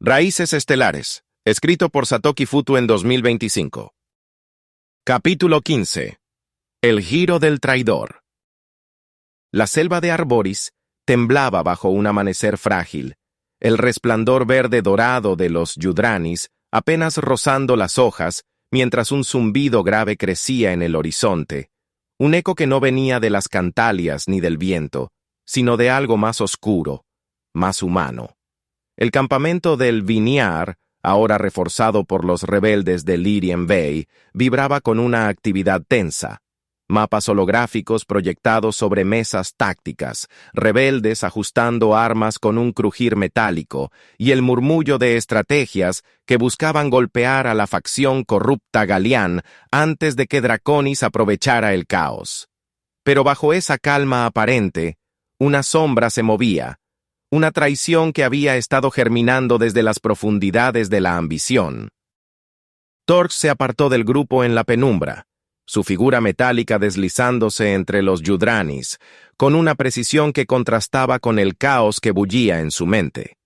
Raíces estelares, escrito por Satoki Futu en 2025. Capítulo 15. El giro del traidor. La selva de Arboris temblaba bajo un amanecer frágil, el resplandor verde dorado de los yudranis apenas rozando las hojas, mientras un zumbido grave crecía en el horizonte, un eco que no venía de las cantalias ni del viento, sino de algo más oscuro, más humano. El campamento del Viniar, ahora reforzado por los rebeldes de Lyrien Bay, vibraba con una actividad tensa. Mapas holográficos proyectados sobre mesas tácticas, rebeldes ajustando armas con un crujir metálico, y el murmullo de estrategias que buscaban golpear a la facción corrupta Galián antes de que Draconis aprovechara el caos. Pero bajo esa calma aparente, una sombra se movía, una traición que había estado germinando desde las profundidades de la ambición. Torx se apartó del grupo en la penumbra, su figura metálica deslizándose entre los yudranis, con una precisión que contrastaba con el caos que bullía en su mente.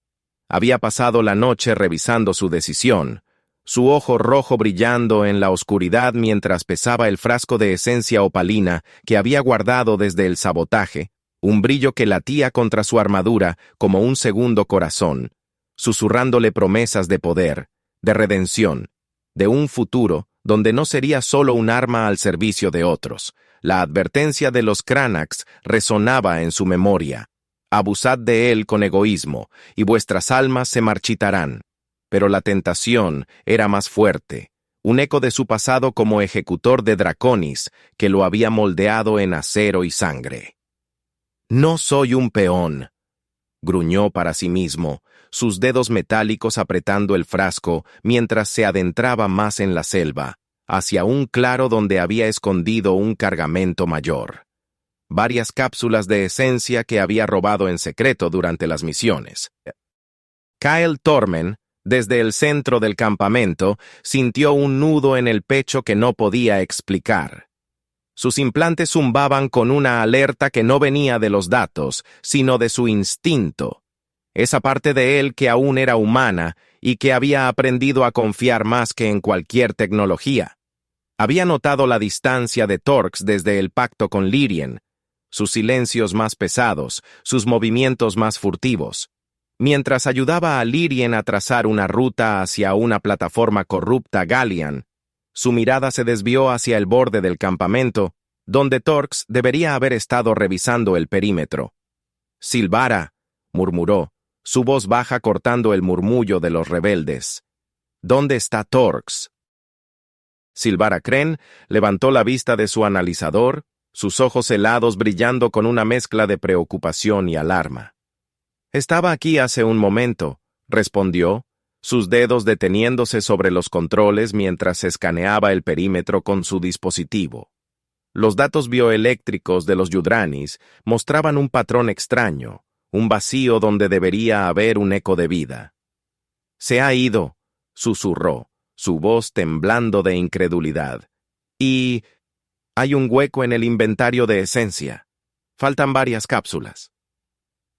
Había pasado la noche revisando su decisión, su ojo rojo brillando en la oscuridad mientras pesaba el frasco de esencia opalina que había guardado desde el sabotaje, un brillo que latía contra su armadura como un segundo corazón, susurrándole promesas de poder, de redención, de un futuro donde no sería solo un arma al servicio de otros. La advertencia de los Cranax resonaba en su memoria. Abusad de él con egoísmo, y vuestras almas se marchitarán. Pero la tentación era más fuerte, un eco de su pasado como ejecutor de Draconis, que lo había moldeado en acero y sangre. «No soy un peón», gruñó para sí mismo, sus dedos metálicos apretando el frasco mientras se adentraba más en la selva, hacia un claro donde había escondido un cargamento mayor. Varias cápsulas de esencia que había robado en secreto durante las misiones. Kyle Tormen, desde el centro del campamento, sintió un nudo en el pecho que no podía explicar. Sus implantes zumbaban con una alerta que no venía de los datos, sino de su instinto. Esa parte de él que aún era humana y que había aprendido a confiar más que en cualquier tecnología. Había notado la distancia de Torx desde el pacto con Lyrien, sus silencios más pesados, sus movimientos más furtivos. Mientras ayudaba a Lyrien a trazar una ruta hacia una plataforma corrupta Galian, su mirada se desvió hacia el borde del campamento, donde Torx debería haber estado revisando el perímetro. «Silvara», murmuró, su voz baja cortando el murmullo de los rebeldes. «¿Dónde está Torx?» Silvara Kren levantó la vista de su analizador, sus ojos helados brillando con una mezcla de preocupación y alarma. «Estaba aquí hace un momento», respondió, sus dedos deteniéndose sobre los controles mientras escaneaba el perímetro con su dispositivo. Los datos bioeléctricos de los yudranis mostraban un patrón extraño, un vacío donde debería haber un eco de vida. «Se ha ido», susurró, su voz temblando de incredulidad. «Y hay un hueco en el inventario de esencia. Faltan varias cápsulas».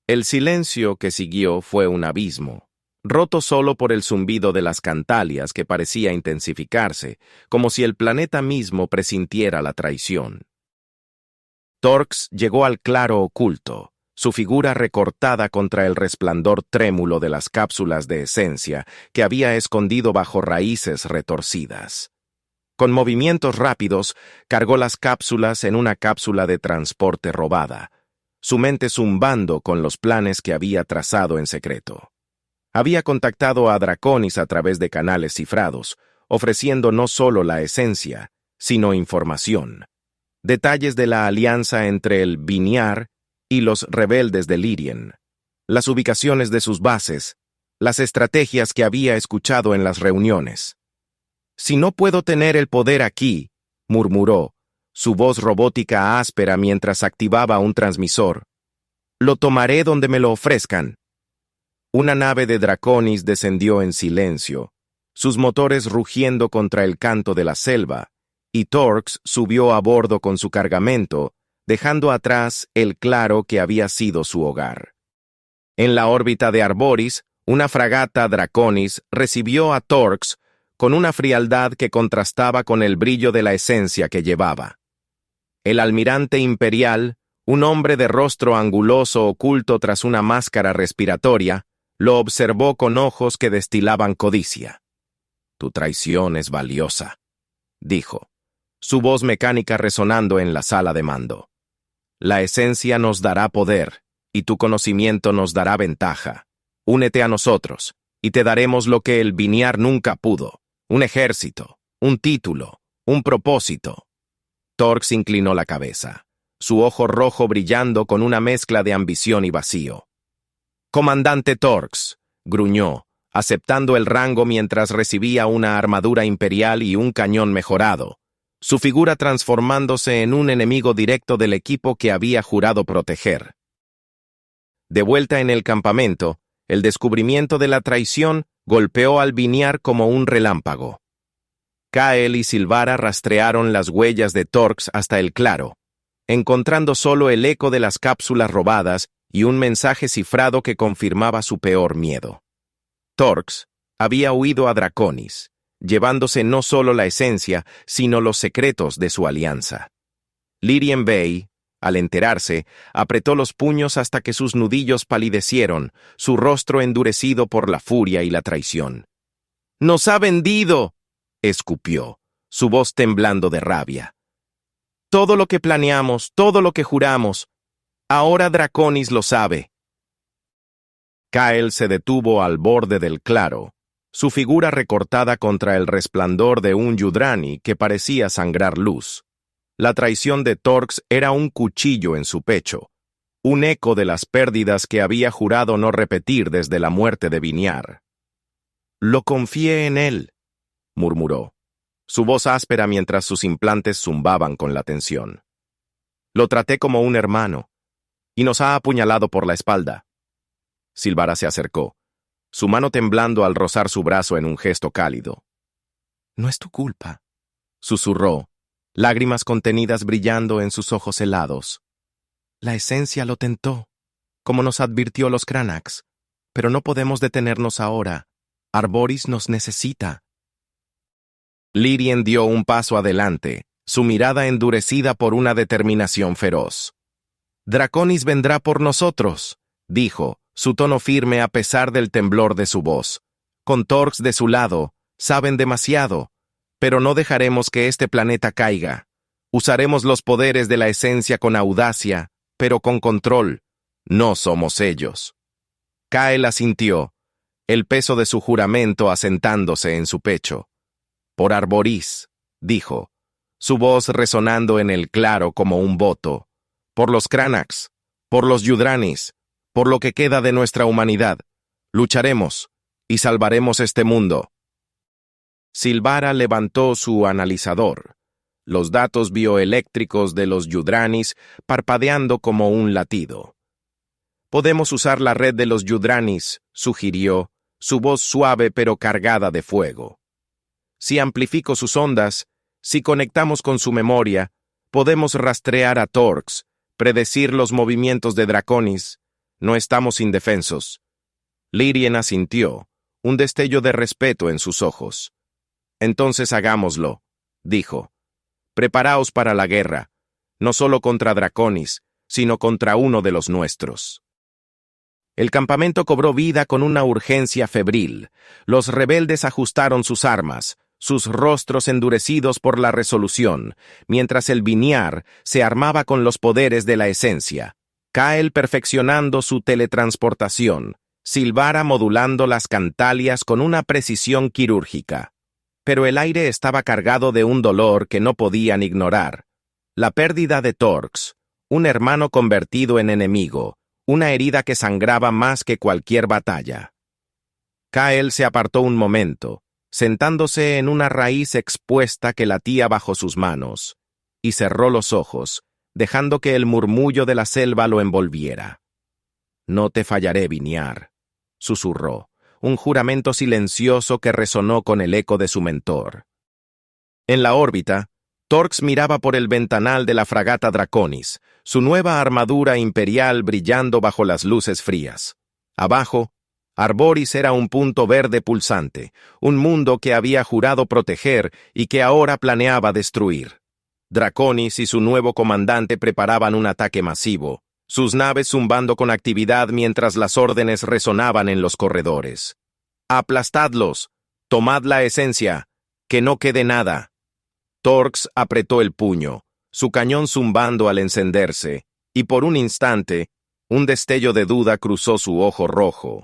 El silencio que siguió fue un abismo, roto solo por el zumbido de las cantalias que parecía intensificarse, como si el planeta mismo presintiera la traición. Torx llegó al claro oculto, su figura recortada contra el resplandor trémulo de las cápsulas de esencia que había escondido bajo raíces retorcidas. Con movimientos rápidos, cargó las cápsulas en una cápsula de transporte robada, su mente zumbando con los planes que había trazado en secreto. Había contactado a Draconis a través de canales cifrados, ofreciendo no solo la esencia, sino información. Detalles de la alianza entre el Viniar y los rebeldes de Lyrien, las ubicaciones de sus bases, las estrategias que había escuchado en las reuniones. «Si no puedo tener el poder aquí», murmuró, su voz robótica áspera mientras activaba un transmisor, «lo tomaré donde me lo ofrezcan». Una nave de Draconis descendió en silencio, sus motores rugiendo contra el canto de la selva, y Torx subió a bordo con su cargamento, dejando atrás el claro que había sido su hogar. En la órbita de Arboris, una fragata Draconis recibió a Torx con una frialdad que contrastaba con el brillo de la esencia que llevaba. El almirante imperial, un hombre de rostro anguloso oculto tras una máscara respiratoria, lo observó con ojos que destilaban codicia. «Tu traición es valiosa», dijo, su voz mecánica resonando en la sala de mando. «La esencia nos dará poder, y tu conocimiento nos dará ventaja. Únete a nosotros, y te daremos lo que el Viniar nunca pudo, un ejército, un título, un propósito». Torx inclinó la cabeza, su ojo rojo brillando con una mezcla de ambición y vacío. «Comandante Torx», gruñó, aceptando el rango mientras recibía una armadura imperial y un cañón mejorado, su figura transformándose en un enemigo directo del equipo que había jurado proteger. De vuelta en el campamento, el descubrimiento de la traición golpeó al Viniar como un relámpago. Kael y Silvara rastrearon las huellas de Torx hasta el claro, encontrando solo el eco de las cápsulas robadas y un mensaje cifrado que confirmaba su peor miedo. Torx había huido a Draconis, llevándose no solo la esencia, sino los secretos de su alianza. Lyrien Vey, al enterarse, apretó los puños hasta que sus nudillos palidecieron, su rostro endurecido por la furia y la traición. «¡Nos ha vendido!», escupió, su voz temblando de rabia. «Todo lo que planeamos, todo lo que juramos, ahora Draconis lo sabe». Kael se detuvo al borde del claro, su figura recortada contra el resplandor de un Yudrani que parecía sangrar luz. La traición de Torx era un cuchillo en su pecho, un eco de las pérdidas que había jurado no repetir desde la muerte de Viniar. «Lo confié en él», murmuró, su voz áspera mientras sus implantes zumbaban con la tensión. «Lo traté como un hermano, y nos ha apuñalado por la espalda». Silvara se acercó, su mano temblando al rozar su brazo en un gesto cálido. «No es tu culpa», susurró, lágrimas contenidas brillando en sus ojos helados. «La esencia lo tentó, como nos advirtió los Cranax, pero no podemos detenernos ahora. Arboris nos necesita». Lyrien dio un paso adelante, su mirada endurecida por una determinación feroz. «Draconis vendrá por nosotros», dijo, su tono firme a pesar del temblor de su voz. «Con Torx de su lado, saben demasiado, pero no dejaremos que este planeta caiga. Usaremos los poderes de la esencia con audacia, pero con control. No somos ellos». Kael asintió, el peso de su juramento asentándose en su pecho. «Por Arboris», dijo, su voz resonando en el claro como un voto. «Por los Cranax, por los Yudranis, por lo que queda de nuestra humanidad. Lucharemos y salvaremos este mundo». Silvara levantó su analizador, los datos bioeléctricos de los Yudranis parpadeando como un latido. «Podemos usar la red de los Yudranis», sugirió, su voz suave pero cargada de fuego. «Si amplifico sus ondas, si conectamos con su memoria, podemos rastrear a Torx, predecir los movimientos de Draconis. No estamos indefensos». Lyrien asintió, un destello de respeto en sus ojos. «Entonces hagámoslo», dijo. «Preparaos para la guerra, no solo contra Draconis, sino contra uno de los nuestros». El campamento cobró vida con una urgencia febril. Los rebeldes ajustaron sus armas, sus rostros endurecidos por la resolución, mientras el Viniar se armaba con los poderes de la esencia. Kael perfeccionando su teletransportación, Silvara modulando las cantalias con una precisión quirúrgica. Pero el aire estaba cargado de un dolor que no podían ignorar. La pérdida de Torx, un hermano convertido en enemigo, una herida que sangraba más que cualquier batalla. Kael se apartó un momento, sentándose en una raíz expuesta que latía bajo sus manos, y cerró los ojos, dejando que el murmullo de la selva lo envolviera. «No te fallaré, Viniar», susurró, un juramento silencioso que resonó con el eco de su mentor. En la órbita, Torx miraba por el ventanal de la fragata Draconis, su nueva armadura imperial brillando bajo las luces frías. Abajo, Arboris era un punto verde pulsante, un mundo que había jurado proteger y que ahora planeaba destruir. Draconis y su nuevo comandante preparaban un ataque masivo, sus naves zumbando con actividad mientras las órdenes resonaban en los corredores. «Aplastadlos, tomad la esencia, que no quede nada». Torx apretó el puño, su cañón zumbando al encenderse, y por un instante, un destello de duda cruzó su ojo rojo.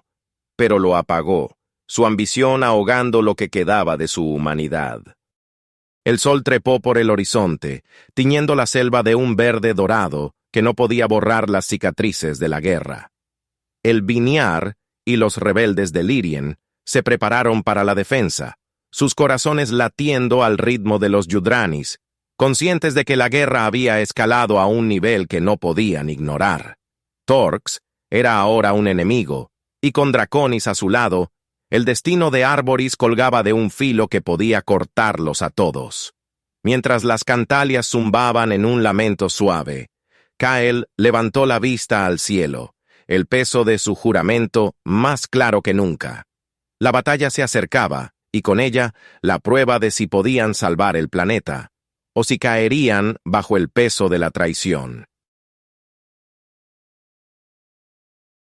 Pero lo apagó, su ambición ahogando lo que quedaba de su humanidad. El sol trepó por el horizonte, tiñendo la selva de un verde dorado que no podía borrar las cicatrices de la guerra. El Viniar y los rebeldes de Lyrien se prepararon para la defensa, sus corazones latiendo al ritmo de los Yudranis, conscientes de que la guerra había escalado a un nivel que no podían ignorar. Torx era ahora un enemigo, y con Draconis a su lado, el destino de Arboris colgaba de un filo que podía cortarlos a todos. Mientras las cantalias zumbaban en un lamento suave, Kael levantó la vista al cielo, el peso de su juramento más claro que nunca. La batalla se acercaba, y con ella la prueba de si podían salvar el planeta, o si caerían bajo el peso de la traición.